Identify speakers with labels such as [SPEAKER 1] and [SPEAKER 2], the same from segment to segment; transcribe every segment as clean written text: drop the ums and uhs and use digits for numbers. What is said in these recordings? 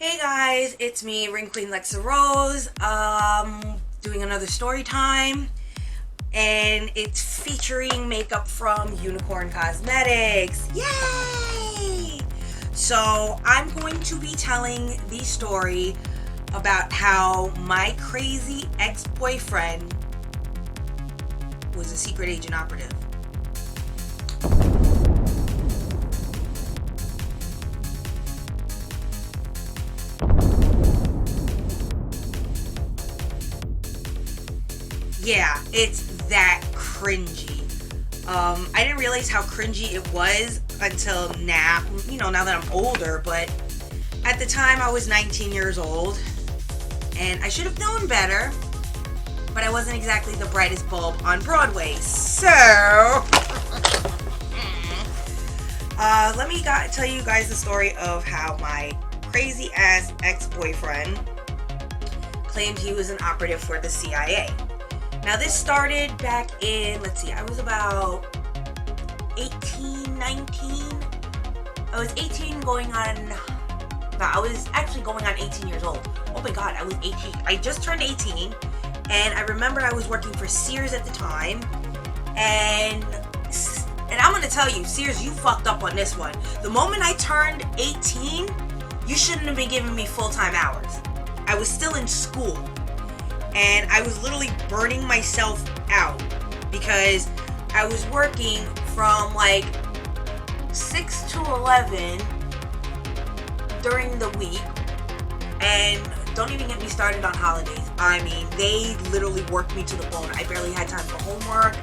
[SPEAKER 1] Hey guys, it's me, Ring Queen Lexa Rose, doing another story time, and it's featuring makeup from Unicorn Cosmetics. Yay! So I'm going to be telling the story about how my crazy ex-boyfriend was a secret agent operative. Yeah, it's that cringy. I didn't realize how cringy it was until now, now that I'm older, but at the time I was 19 years old, and I should have known better, but I wasn't exactly the brightest bulb on Broadway, so let me tell you guys the story of how my crazy ass ex-boyfriend claimed he was an operative for the CIA. Now this started back in, I was about 18, 19. I was 18 I was actually going on 18 years old. Oh my god, I was 18. I just turned 18, and I remember I was working for Sears at the time, and I'm gonna tell you, Sears, you fucked up on this one. The moment I turned 18, you shouldn't have been giving me full-time hours. I was still in school. And I was literally burning myself out because I was working from 6 to 11 during the week, and don't even get me started on holidays. I mean, they literally worked me to the bone. I barely had time for homework.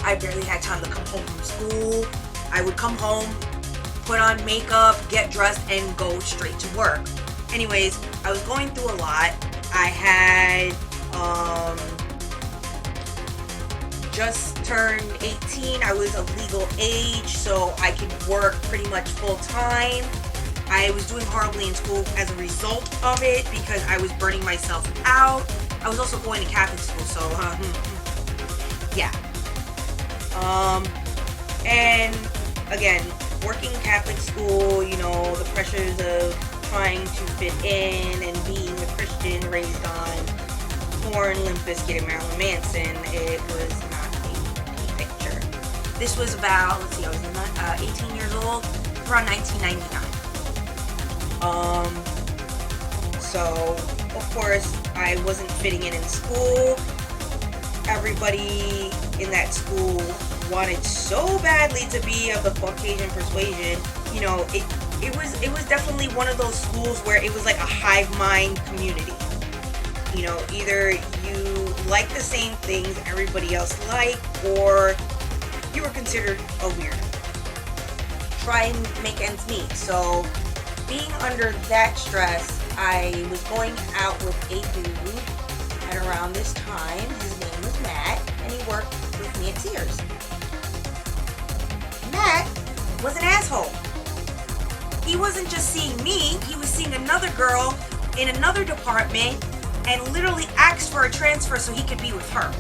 [SPEAKER 1] I barely had time to come home from school. I would come home, put on makeup, get dressed, and go straight to work. Anyways, I was going through a lot. I had just turned 18. I was of legal age, so I could work pretty much full time. I was doing horribly in school as a result of it because I was burning myself out. I was also going to Catholic school, so yeah. And again, working Catholic school, the pressures of trying to fit in and being a Christian raised on Korn, Limp Bizkit, and Marilyn Manson, it was not a picture. This was about, I was 18 years old, around 1999. So, of course, I wasn't fitting in school. Everybody in that school wanted so badly to be of the Caucasian persuasion. It was definitely one of those schools where it was like a hive mind community. Either you like the same things everybody else like, or you were considered a weirdo. Try and make ends meet. So, being under that stress, I was going out with a dude at around this time. His name was Matt, and he worked with me at Sears. Matt was an asshole. He wasn't just seeing me, he was seeing another girl in another department and literally asked for a transfer so he could be with her.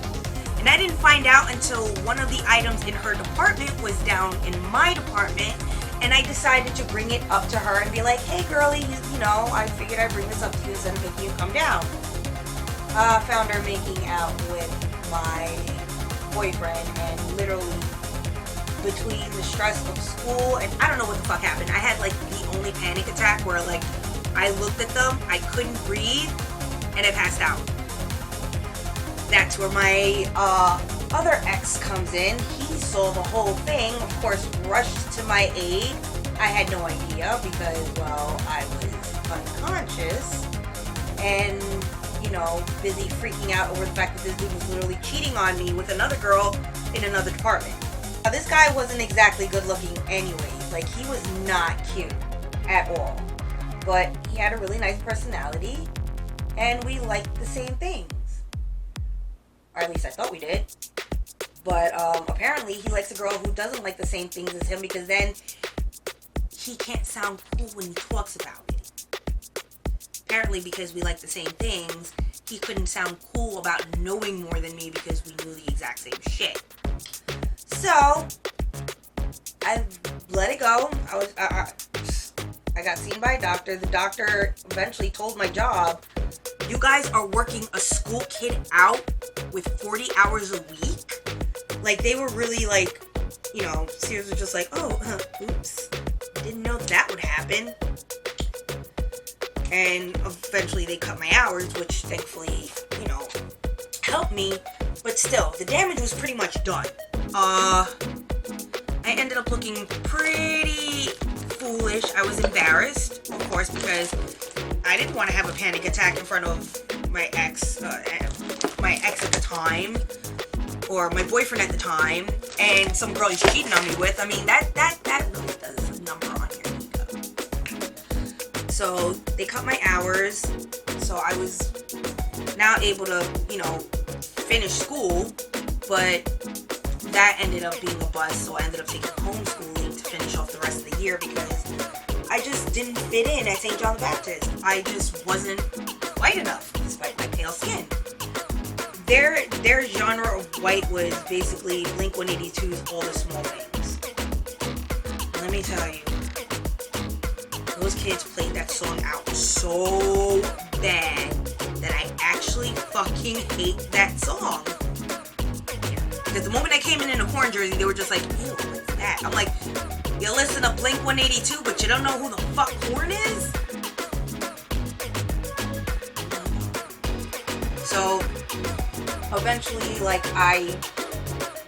[SPEAKER 1] And I didn't find out until one of the items in her department was down in my department, and I decided to bring it up to her and be like, hey girlie, I figured I'd bring this up to you instead of making you come down. Found her making out with my boyfriend, and literally between the stress of school and I don't know what the fuck happened. I had the only panic attack where I looked at them, I couldn't breathe, and I passed out. That's where my other ex comes in. He saw the whole thing, of course, rushed to my aid. I had no idea because, I was unconscious and, busy freaking out over the fact that this dude was literally cheating on me with another girl in another department. Now, this guy wasn't exactly good looking anyways. He was not cute at all. But he had a really nice personality, and we liked the same things. Or at least I thought we did. But apparently he likes a girl who doesn't like the same things as him, because then he can't sound cool when he talks about it. Apparently because we like the same things, he couldn't sound cool about knowing more than me because we knew the exact same shit. So I let it go. I I got seen by a doctor. The doctor eventually told my job, you guys are working a school kid out with 40 hours a week? Like, they were really like, you know, seriously just like, oh, oops, didn't know that would happen. And eventually they cut my hours, which thankfully, you know, helped me. But still, the damage was pretty much done. I ended up looking pretty foolish. I was embarrassed, of course, because I didn't want to have a panic attack in front of my ex at the time, or my boyfriend at the time, and some girl he's cheating on me with. I mean, that really does a number on your ego. So they cut my hours, so I was now able to, you know, finish school, but that ended up being a bust, so I ended up taking homeschooling to finish off the rest of the year because I just didn't fit in at St. John the Baptist. I just wasn't white enough, despite my pale skin. Their genre of white was basically Blink-182's All the Small Things. Let me tell you, those kids played that song out so bad that I actually fucking hate that song. Because the moment I came in a Korn jersey, they were just like, ew, what's that? I'm like, you listen to Blink-182, but you don't know who the fuck Korn is? So, eventually, like, I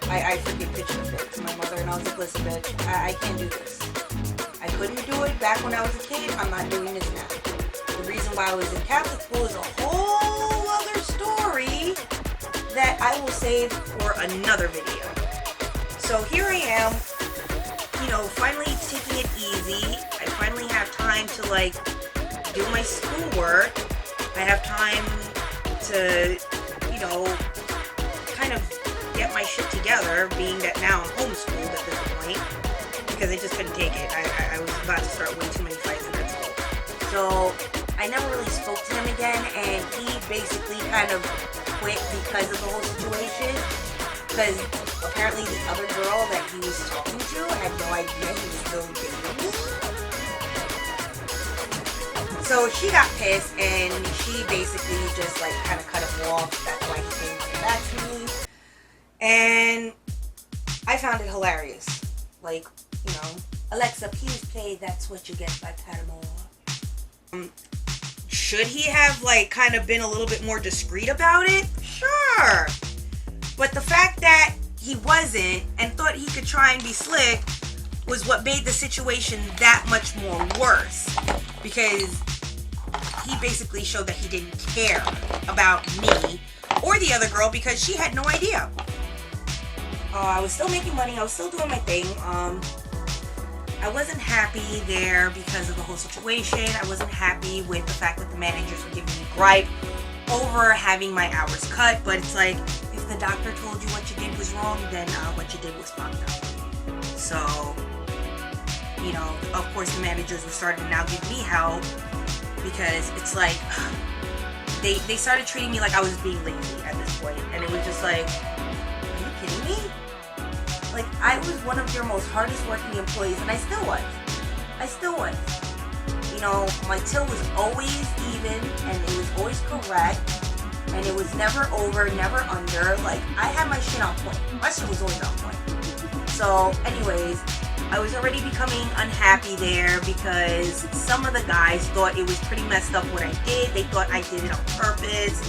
[SPEAKER 1] freaking pitched a fit to my mother, and I was like, listen, bitch, I can't do this. I couldn't do it back when I was a kid. I'm not doing this now. The reason why I was in Catholic school is a whole other story that I will save for another video. So here I am, you know, finally taking it easy. I finally have time to, like, do my schoolwork. I have time to, you know, kind of get my shit together, being that now I'm homeschooled at this point, because I just couldn't take it. I was about to start way too many fights in that school. So I never really spoke to him again, and he basically kind of quit because of the whole situation, because apparently the other girl that he was talking to had no idea he was still dating me. So she got pissed, and she basically just, like, kind of cut him off. That's why he came running back to me. And I found it hilarious. Like, you know, Alexa, please play That's What You Get by Paramore. Should he have, like, kind of been a little bit more discreet about it? Sure. But the fact that he wasn't and thought he could try and be slick was what made the situation that much more worse. Because he basically showed that he didn't care about me or the other girl because she had no idea. I was still making money. I was still doing my thing. I wasn't happy there because of the whole situation. I wasn't happy with the fact that the managers were giving me gripe over having my hours cut. But it's like, if the doctor told you what you did was wrong, then what you did was fucked up. So, you know, of course the managers were starting to now give me help, because it's like, they started treating me like I was being lazy at this point. And it was just like, are you kidding me? Like, I was one of your most hardest working employees, and I still was. You know, my till was always even, and it was always correct, and it was never over, never under. Like, I had my shit on point. My shit was always on point. So, anyways, I was already becoming unhappy there because some of the guys thought it was pretty messed up what I did. They thought I did it on purpose,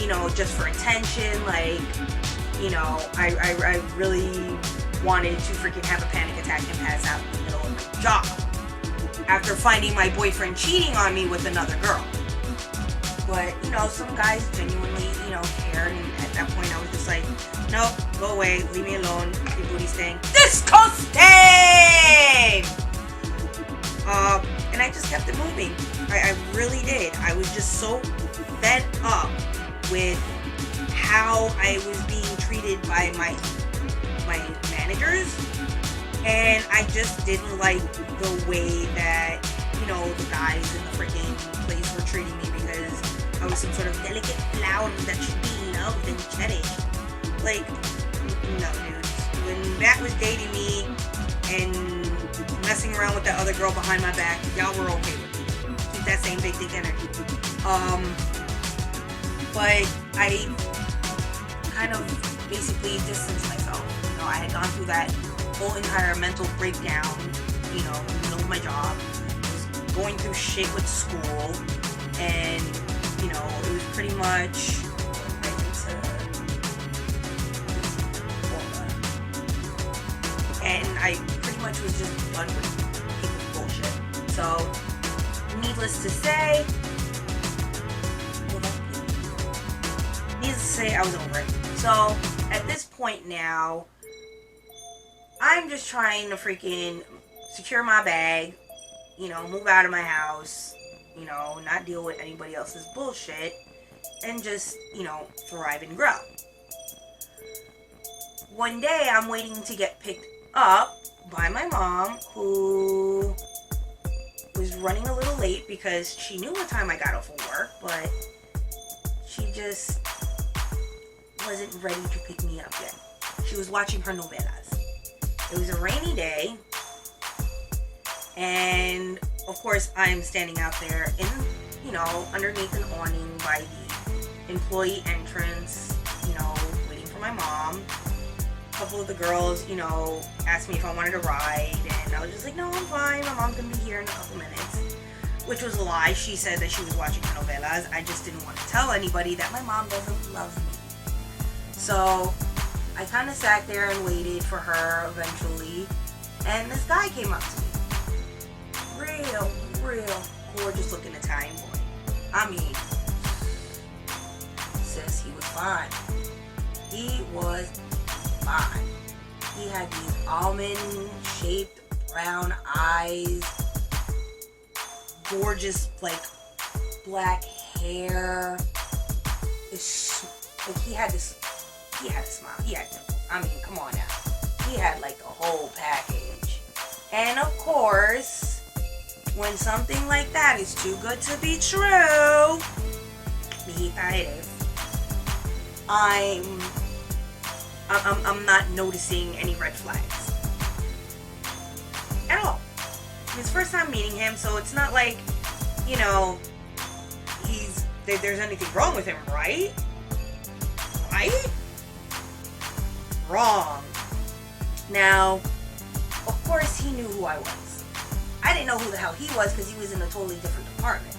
[SPEAKER 1] you know, just for attention. Like, you know, I really wanted to freaking have a panic attack and pass out in the middle of my job after finding my boyfriend cheating on me with another girl. But, you know, some guys genuinely, you know, cared, and at that point I was just like, nope, go away, leave me alone, your booty's staying disgusting! And I just kept it moving. I really did. I was just so fed up with how I was being treated by my managers, and I just didn't like the way that, you know, the guys in the freaking place were treating me, because I was some sort of delicate flower that should be loved and cherished. Like, no, dude. When Matt was dating me and messing around with that other girl behind my back, y'all were okay with me. Keep that same big dick energy. But I kind of basically distanced myself. You know, I had gone through that whole entire mental breakdown, you know, in the middle of my job. I was going through shit with school, and, you know, it was pretty much, and I pretty much was just done with people's bullshit. So, needless to say, I was over it. So, at this point now, I'm just trying to freaking secure my bag, you know, move out of my house, you know, not deal with anybody else's bullshit, and just, you know, thrive and grow. One day, I'm waiting to get picked up by my mom, who was running a little late because she knew what time I got off of work, but she just wasn't ready to pick me up yet. She was watching her novelas. It was a rainy day, and of course I'm standing out there in, you know, underneath an awning by the employee entrance, you know, waiting for my mom. A couple of the girls, you know, asked me if I wanted to ride, and I was just like, no, I'm fine, my mom's gonna be here in a couple minutes. Which was a lie. She said that she was watching her novelas. I just didn't want to tell anybody that my mom doesn't love me. So I kind of sat there and waited for her eventually, and this guy came up to me. Real gorgeous looking Italian boy. I mean, sis, he was fine. He was fine. He had these almond-shaped brown eyes, gorgeous, like, black hair. Like, he had a smile. He had dimples. I mean, come on now. He had like the whole package. And of course, when something like that is too good to be true, I'm not noticing any red flags at all. It's first time meeting him, so it's not like, you know, there's anything wrong with him, right? Right? Wrong. Now, of course, he knew who I was. I didn't know who the hell he was because he was in a totally different department.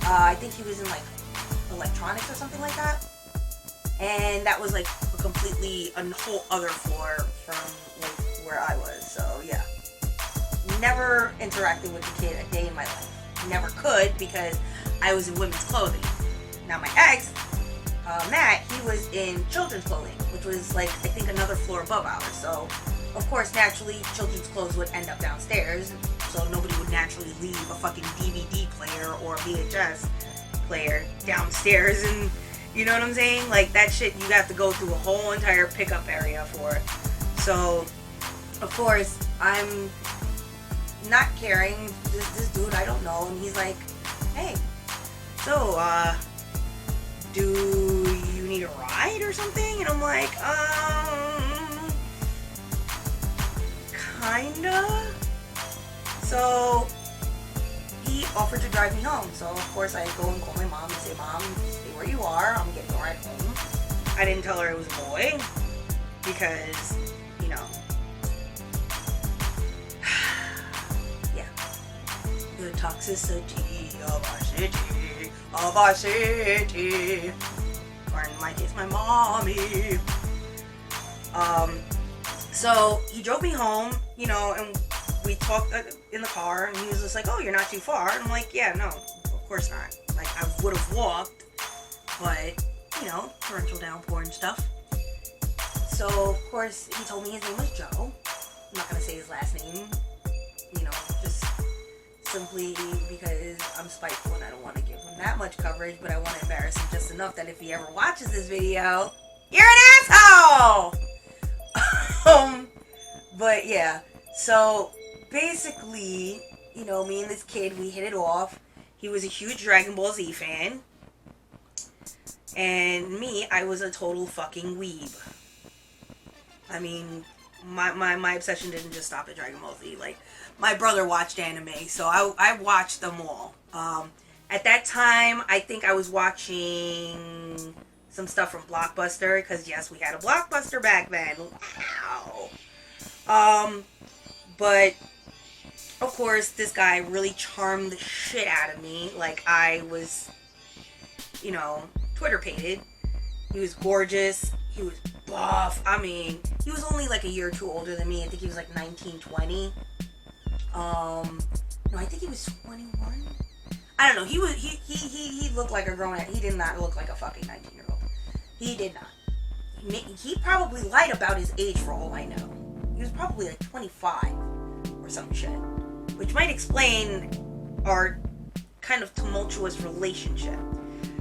[SPEAKER 1] I think he was in like electronics or something like that. And that was like a whole other floor from like where I was. So yeah. Never interacted with the kid a day in my life. Never could because I was in women's clothing. Now my ex, Matt, he was in children's clothing, which was like, I think, another floor above ours. So, of course, naturally, children's clothes would end up downstairs, so nobody would naturally leave a fucking DVD player or a VHS player downstairs, and you know what I'm saying? Like, that shit, you have to go through a whole entire pickup area for. So, of course, I'm not caring. This dude, I don't know, and he's like, hey, so, do you need a ride or something? And I'm like, kinda. So he offered to drive me home. So of course I go and call my mom and say, Mom, stay where you are. I'm getting a ride home. I didn't tell her it was a boy because, you know, yeah, the toxicity of our city, or in my case, my mommy. So he drove me home, you know, and we talked in the car, and he was just like, oh, you're not too far. And I'm like, yeah, no, of course not. Like, I would have walked, but, you know, torrential downpour and stuff. So, of course, he told me his name was Joe. I'm not going to say his last name, you know, just simply because I'm spiteful and I don't want to give him that much coverage, but I want to embarrass him just enough that if he ever watches this video, you're an asshole! But yeah, so basically, you know, me and this kid, we hit it off. He was a huge Dragon Ball Z fan. And me, I was a total fucking weeb. I mean, my obsession didn't just stop at Dragon Ball Z. Like, my brother watched anime, so I watched them all. At that time, I think I was watching some stuff from Blockbuster, because yes, we had a Blockbuster back then. Wow. But of course, this guy really charmed the shit out of me. Like, I was, you know, Twitter-pated. He was gorgeous. He was buff. I mean, he was only like a year or two older than me. I think he was like 19, 20. No, I think he was 21. I don't know. He looked like a grown. He did not look like a fucking 19-year-old. He did not. He probably lied about his age for all I know. He was probably like 25 or some shit, which might explain our kind of tumultuous relationship.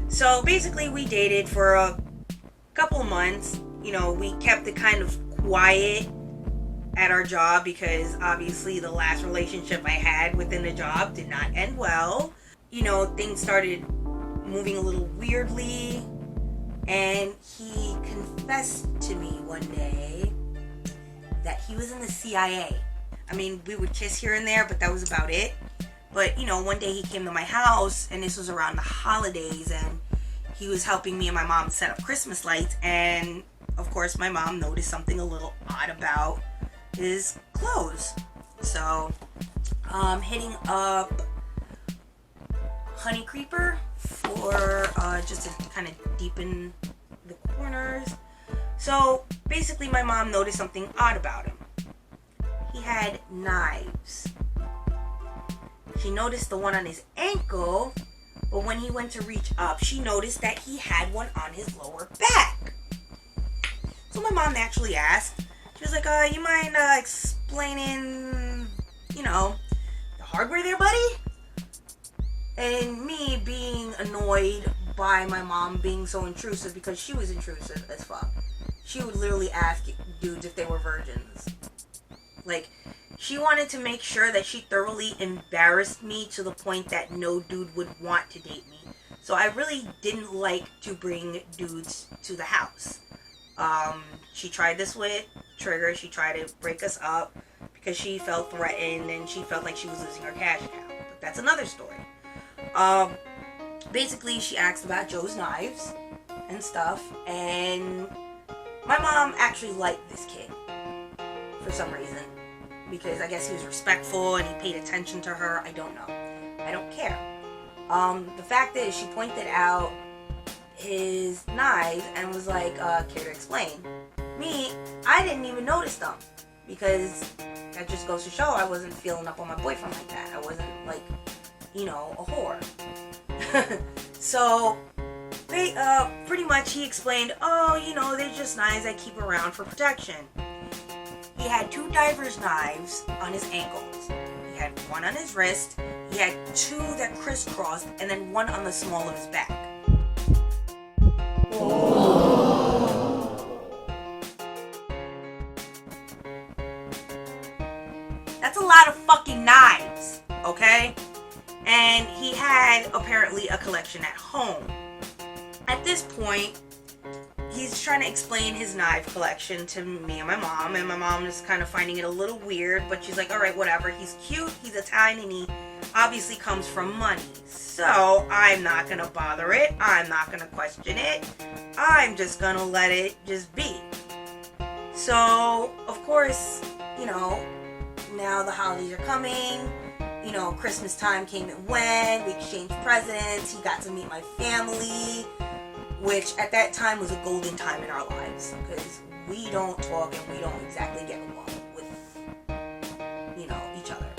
[SPEAKER 1] So basically, we dated for a couple of months. You know, we kept it kind of quiet at our job because obviously the last relationship I had within the job did not end well. You know, things started moving a little weirdly, and he confessed to me one day that he was in the CIA. I mean, we would kiss here and there, but that was about it. But, you know, one day he came to my house, and this was around the holidays, and he was helping me and my mom set up Christmas lights, and of course my mom noticed something a little odd about his clothes. So, hitting up Honey Creeper for just to kind of deepen the corners. So basically my mom noticed something odd about him. He had knives. She noticed the one on his ankle, but when he went to reach up, she noticed that he had one on his lower back. So my mom naturally asked, she was like, you mind explaining, you know, the hardware there, buddy? And me being annoyed by my mom being so intrusive, because she was intrusive as fuck. She would literally ask dudes if they were virgins. Like, she wanted to make sure that she thoroughly embarrassed me to the point that no dude would want to date me. So I really didn't like to bring dudes to the house. She tried this with Trigger. She tried to break us up because she felt threatened and she felt like she was losing her cash account. But that's another story. Basically, she asked about Joe's knives and stuff, and my mom actually liked this kid for some reason, because I guess he was respectful and he paid attention to her. I don't know. I don't care. The fact is, she pointed out his knives and was like, care to explain? Me, I didn't even notice them, because that just goes to show I wasn't feeling up on my boyfriend like that. I wasn't like, you know, a whore. So they pretty much he explained, oh, you know, they're just knives I keep around for protection. He had 2 diver's knives on his ankles. He had one on his wrist. He had 2 that crisscrossed, and then one on the small of his back. That's a lot of fucking knives, okay? And he had apparently a collection at home. At this point, he's trying to explain his knife collection to me and my mom is kind of finding it a little weird, but she's like, alright, whatever, he's cute, he's Italian, and he obviously comes from money, so I'm not gonna bother it, I'm not gonna question it, I'm just gonna let it just be. So, of course, you know, now the holidays are coming, you know, Christmas time came and went, we exchanged presents, he got to meet my family, which at that time was a golden time in our lives, because we don't talk and we don't exactly get along with, you know, each other.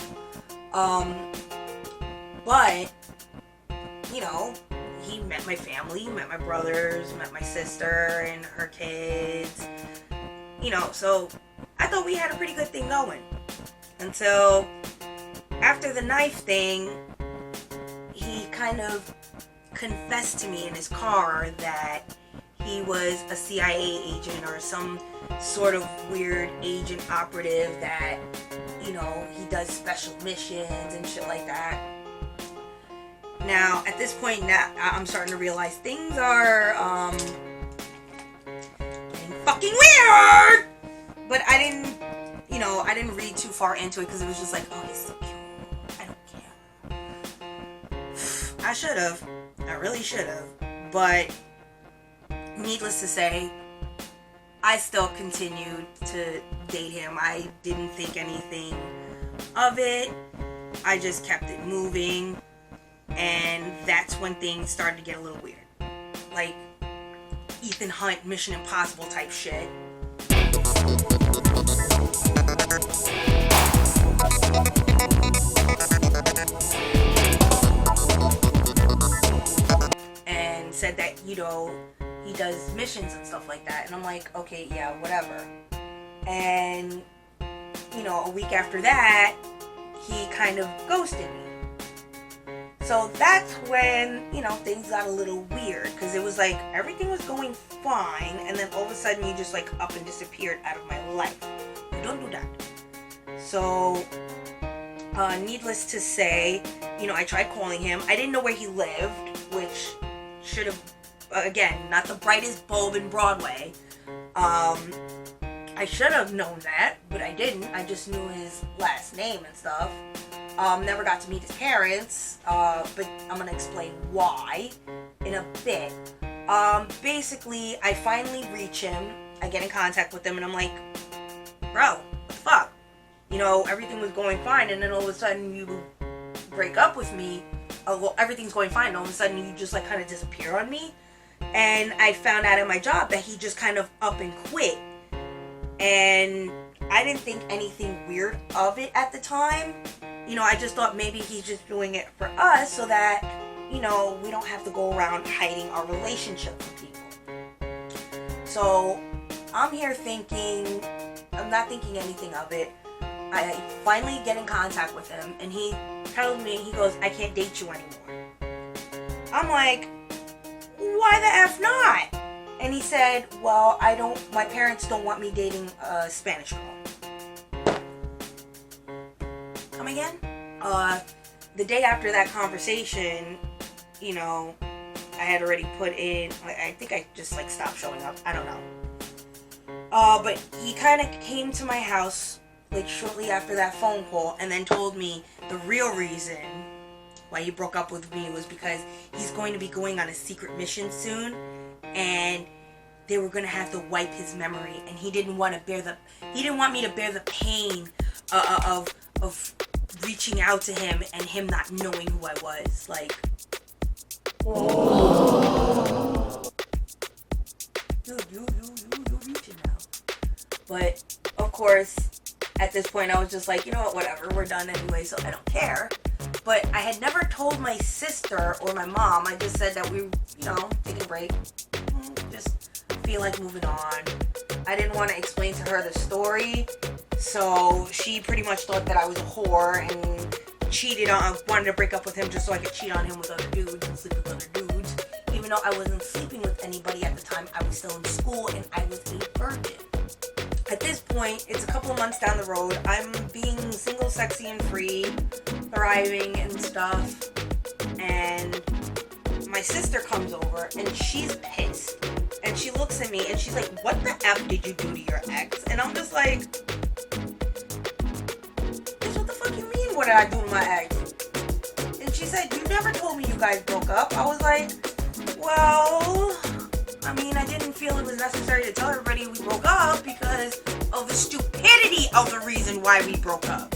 [SPEAKER 1] But, you know, he met my family, met my brothers, met my sister and her kids, you know, so I thought we had a pretty good thing going. Until after the knife thing, he kind of confessed to me in his car that he was a CIA agent or some sort of weird agent operative that, you know, he does special missions and shit like that. Now, at this point, now I'm starting to realize things are getting fucking weird! But I didn't you know, I didn't read too far into it because it was just like, oh, he's so cute. I don't care. I should have. I really should have. But needless to say, I still continued to date him. I didn't think anything of it. I just kept it moving. And that's when things started to get a little weird. Like Ethan Hunt, Mission Impossible type shit. And said that, you know, he does missions and stuff like that. And I'm like, okay, yeah, whatever. And, you know, a week after that, he kind of ghosted me. So that's when, you know, things got a little weird. Because it was like, everything was going fine. And then all of a sudden, you just like up and disappeared out of my life. You don't do that. So, needless to say, you know, I tried calling him. I didn't know where he lived, which should have, again, not the brightest bulb in Broadway. I should have known that, but I didn't. I just knew his last name and stuff. Never got to meet his parents, but I'm gonna explain why in a bit. Basically, I finally reach him. I get in contact with him, and I'm like, bro, what the fuck? You know, everything was going fine, and then all of a sudden you break up with me. Well, everything's going fine, and all of a sudden you just like kind of disappear on me. And I found out at my job that he just kind of up and quit. And I didn't think anything weird of it at the time. You know, I just thought maybe he's just doing it for us so that, you know, we don't have to go around hiding our relationship from people. So I'm here thinking, I'm not thinking anything of it. I finally get in contact with him, and he tells me, he goes, I can't date you anymore. I'm like, why the F not? And he said, well, my parents don't want me dating a Spanish girl. Come again? The day after that conversation, you know, I had already put in, I think I just like stopped showing up. I don't know. But he kind of came to my house like shortly after that phone call and then told me the real reason why he broke up with me was because he's going to be going on a secret mission soon, and they were going to have to wipe his memory, and he didn't want me to bear the pain of reaching out to him and him not knowing who I was. Like, dude, you're reaching now. But of course, at this point, I was just like, you know what, whatever, we're done anyway, so I don't care. But I had never told my sister or my mom. I just said that we, you know, taking a break. Just feel like moving on. I didn't want to explain to her the story, so she pretty much thought that I was a whore and wanted to break up with him just so I could cheat on him with other dudes and sleep with other dudes. Even though I wasn't sleeping with anybody at the time, I was still in school and I was a virgin. At this point, it's a couple of months down the road. I'm being single, sexy, and free, thriving and stuff. And my sister comes over, and she's pissed. And she looks at me, and she's like, what the F did you do to your ex? And I'm just like, bitch, what the fuck you mean, what did I do to my ex? And she said, you never told me you guys broke up. I was like, well, I mean, I didn't feel it was necessary to tell everybody we broke up because of the stupidity of the reason why we broke up.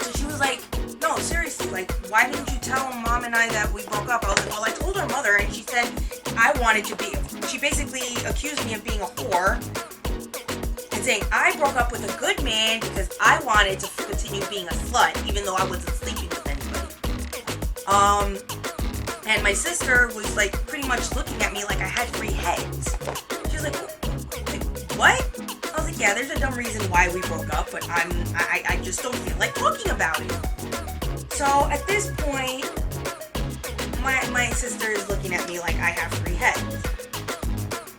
[SPEAKER 1] So she was like, no, seriously, like, why didn't you tell mom and I that we broke up? I was like, well, I told her mother, and she said she basically accused me of being a whore and saying I broke up with a good man because I wanted to continue being a slut, even though I wasn't sleeping with anybody. And my sister was like pretty much looking at me like I had 3 heads. She was like, what? I was like, yeah, there's a dumb reason why we broke up, but I just don't feel like talking about it. So at this point, my sister is looking at me like I have 3 heads.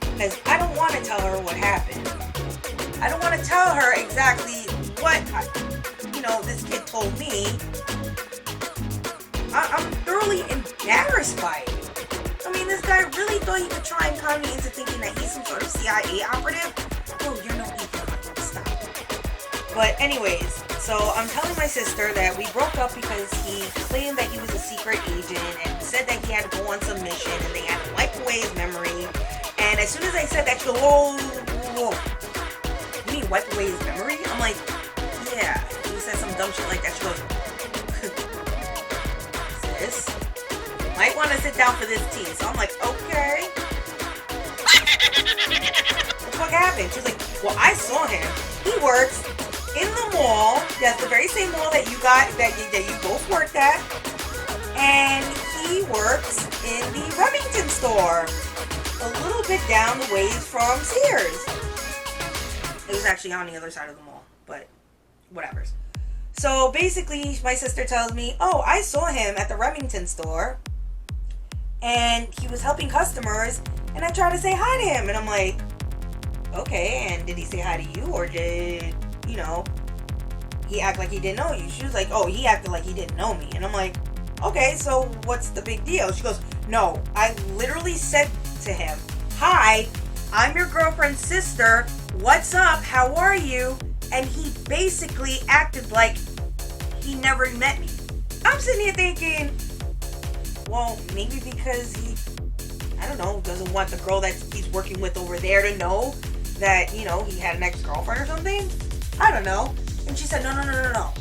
[SPEAKER 1] Because I don't want to tell her what happened. I don't want to tell her exactly what, this kid told me. I'm thoroughly embarrassed by it. I mean, this guy really thought he could try and con me into thinking that he's some sort of CIA operative. Oh, you're no Ethan But anyways, so I'm telling my sister that we broke up because he claimed that he was a secret agent and said that he had to go on some mission and they had to wipe away his memory. And as soon as I said that, she goes, whoa. You mean wipe away his memory? I'm like, yeah. He said some dumb shit like that. She goes, sis, you might want to sit down for this tea. So I'm like, okay. What the fuck happened? She's like, well, I saw him. He works in the mall. That's the very same mall that you got, that you both worked at. And he works in the Remington store, a little bit down the ways from Sears. It was actually on the other side of the mall, but whatever. So basically, my sister tells me, oh, I saw him at the Remington store, and he was helping customers, and I tried to say hi to him, and I'm like, okay, and did he say hi to you, or did, he act like he didn't know you? She was like, oh, he acted like he didn't know me, and I'm like, okay, so what's the big deal? She goes, no, I literally said to him, hi, I'm your girlfriend's sister, what's up, how are you? And he basically acted like he never met me. I'm sitting here thinking, well, maybe because he, I don't know, doesn't want the girl that he's working with over there to know that, he had an ex-girlfriend or something? I don't know. And she said, no.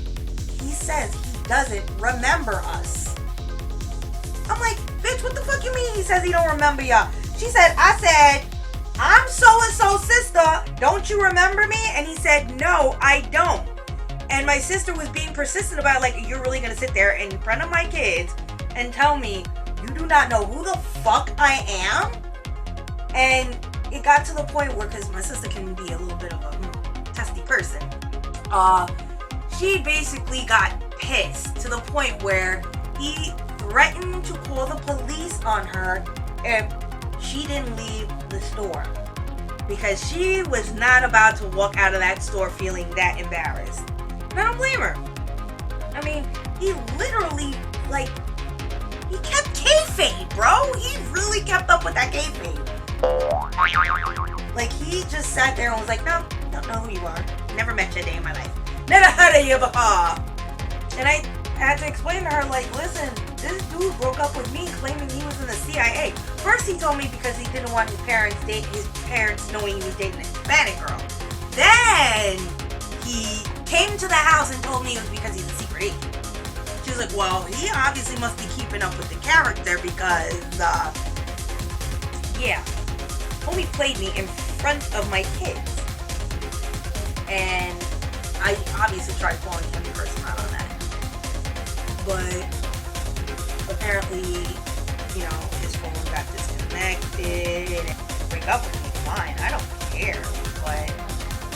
[SPEAKER 1] He says he doesn't remember us. I'm like, bitch, what the fuck you mean he says he don't remember y'all? She said, I said, I'm so-and-so sister, don't you remember me? And he said, no, I don't. And my sister was being persistent about, like, you're really gonna sit there in front of my kids and tell me you do not know who the fuck I am? And it got to the point where, because my sister can be a little bit of a testy person, she basically got pissed to the point where he threatened to call the police on her if she didn't leave the store, because she was not about to walk out of that store feeling that embarrassed. And I don't blame her. I mean, he literally, like, he kept kayfabe, bro. He really kept up with that kayfabe. Like, he just sat there and was like, no, don't know who you are. Never met you a day in my life. Never heard of you before. And I had to explain to her, like, listen, this dude broke up with me claiming he was in the CIA. First he told me because he didn't want his parents knowing he was dating a Hispanic girl. Then he came to the house and told me it was because he's a secret agent. She was like, well, he obviously must be keeping up with the character because, homie played me in front of my kids. And I obviously tried calling him the person out on that. But apparently, his phone got disconnected. Break up with me, fine. I don't care. But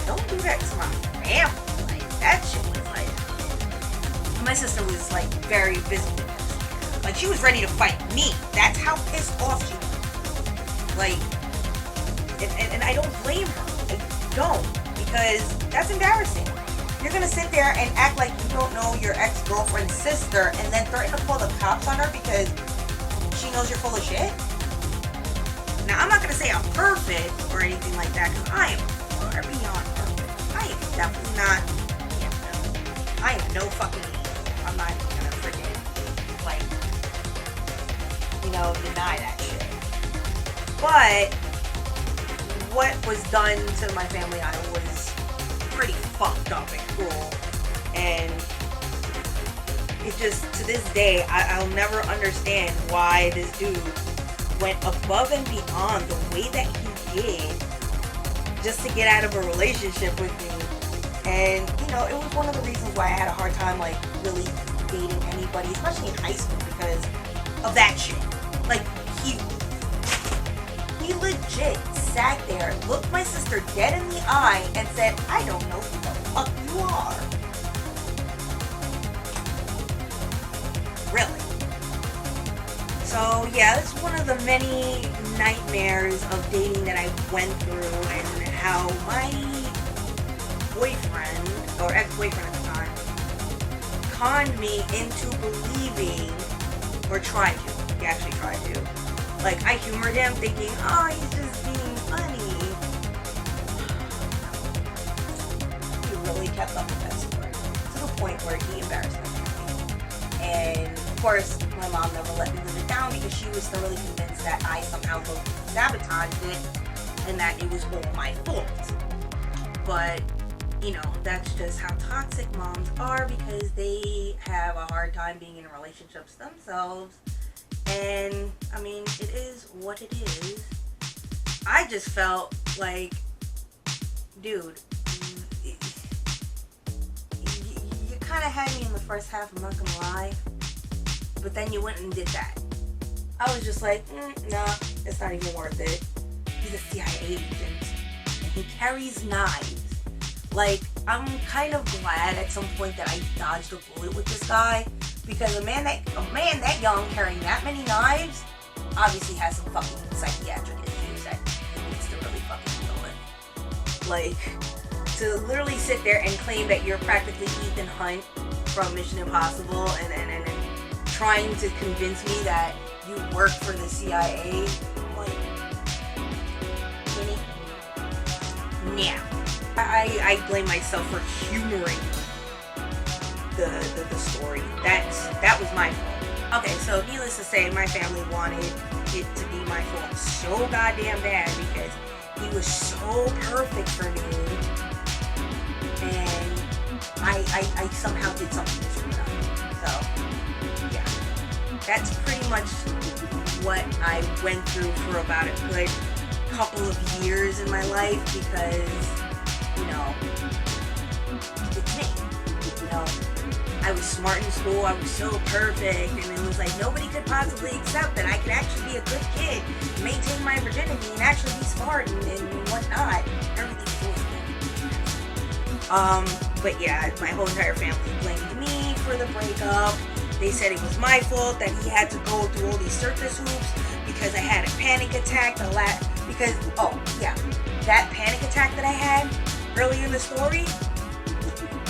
[SPEAKER 1] don't do that to my family. Like, that shit was like... My sister was, like, very busy with this. Like, she was ready to fight me. That's how pissed off she was. Like, and I don't blame her. I don't. Because that's embarrassing. You're gonna sit there and act like you don't know your ex-girlfriend's sister and then threaten to call the cops on her because she knows you're full of shit? Now, I'm not gonna say I'm perfect or anything like that, because I am far beyond perfect. I am definitely not, no. I am no fucking idiot. I'm not even gonna freaking, like, deny that shit. But what was done to my family, I was pretty fucked up and cruel, and it just, to this day, I'll never understand why this dude went above and beyond the way that he did just to get out of a relationship with me. And it was one of the reasons why I had a hard time, like, really dating anybody, especially in high school, because of that shit. Like, he legit sat there, looked my sister dead in the eye, and said, I don't know who the fuck you are. Really. So, yeah, that's one of the many nightmares of dating that I went through, and how my boyfriend, or ex-boyfriend at the time, conned me into believing, or tried to, he actually tried to. Like, I humored him thinking, oh, he's just being funny. He really kept up with that story to the point where he embarrassed my family. And of course, my mom never let me live it down because she was thoroughly convinced that I somehow sabotaged it and that it was all my fault. But, you know, that's just how toxic moms are because they have a hard time being in relationships themselves. And, I mean, it is what it is. I just felt like, dude, you kind of had me in the first half, I'm not gonna lie. But then you went and did that. I was just like, nah, it's not even worth it. He's a CIA agent, and he carries knives. Like, I'm kind of glad at some point that I dodged a bullet with this guy, because a man that young carrying that many knives obviously has some fucking psychiatric issues that he needs to really fucking deal with. Like, to literally sit there and claim that you're practically Ethan Hunt from Mission Impossible and trying to convince me that you work for the CIA, like, Kenny? Nah. I blame myself for humoring the story. That was my fault. Okay, so needless to say, my family wanted it to be my fault so goddamn bad because he was so perfect for me, and I somehow did something to screw up. So yeah, that's pretty much what I went through for about a good couple of years in my life because, you know, it's me. You know, I was smart in school, I was so perfect, and it was like nobody could possibly accept that I could actually be a good kid, maintain my virginity, and actually be smart and whatnot. Everything was good. But yeah, my whole entire family blamed me for the breakup. They said it was my fault that he had to go through all these circus hoops because I had a panic attack because, oh yeah, that panic attack that I had earlier in the story,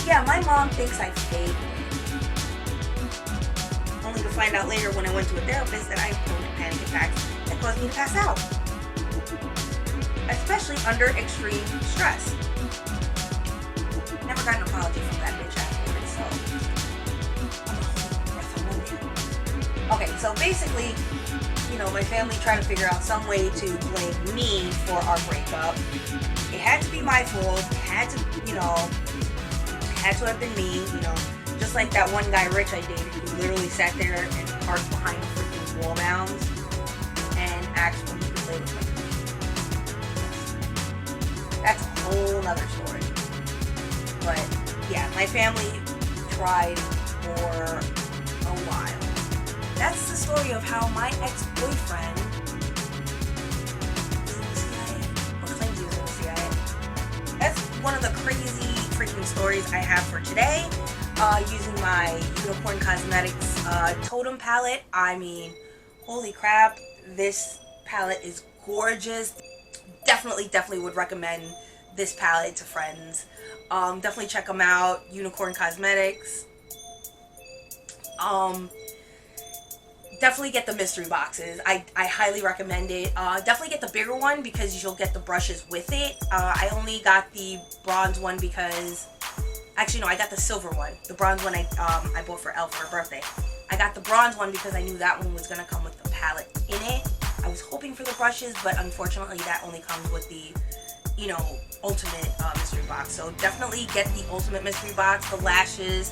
[SPEAKER 1] yeah, my mom thinks I faked it. Only to find out later when I went to a therapist that I prone to panic attacks that caused me to pass out. Especially under extreme stress. Never got an apology from that bitch afterwards, so. Okay, so basically, you know, my family tried to figure out some way to blame me for our breakup. It had to be my fault. It had to, you know, had to have been me, you know. Just like that one guy, Rich, I dated, who literally sat there and parked behind freaking wall mounds and asked for me to play with him. That's a whole nother story. But yeah, my family tried for a while. That's the story of how my ex-boyfriend was in the CIA, or claims he was in the CIA. That's one of the crazy freaking stories I have for today. Using my Unicorn Cosmetics totem palette. I mean, holy crap, this palette is gorgeous. Definitely would recommend this palette to friends. Definitely check them out, Unicorn Cosmetics. Definitely get the mystery boxes. I highly recommend it. Definitely get the bigger one because you'll get the brushes with it. I only got the bronze one because, actually no, I got the silver one. The bronze one I bought for Elle for her birthday. I got the bronze one because I knew that one was gonna come with the palette in it. I was hoping for the brushes, but unfortunately that only comes with the, you know, ultimate mystery box. So definitely get the ultimate mystery box. The lashes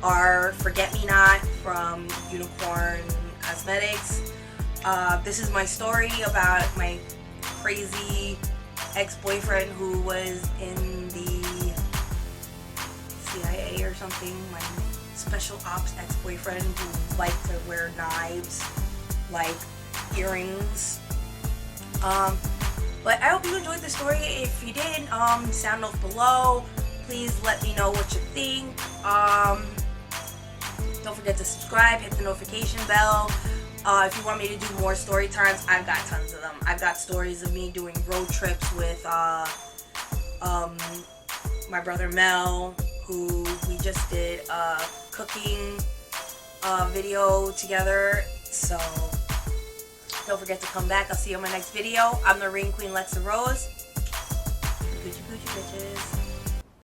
[SPEAKER 1] are Forget Me Not from Unicorn Cosmetics. This is my story about my crazy ex-boyfriend who was in the CIA or something. My special ops ex-boyfriend who liked to wear knives like earrings. But I hope you enjoyed the story. If you did, sound off below. Please let me know what you think. Don't forget to subscribe, hit the notification bell. If you want me to do more story times, I've got tons of them. I've got stories of me doing road trips with my brother Mel, who we just did a cooking video together. So don't forget to come back. I'll see you on my next video. I'm the Rain Queen Lexa Rose. Gucci Gucci bitches.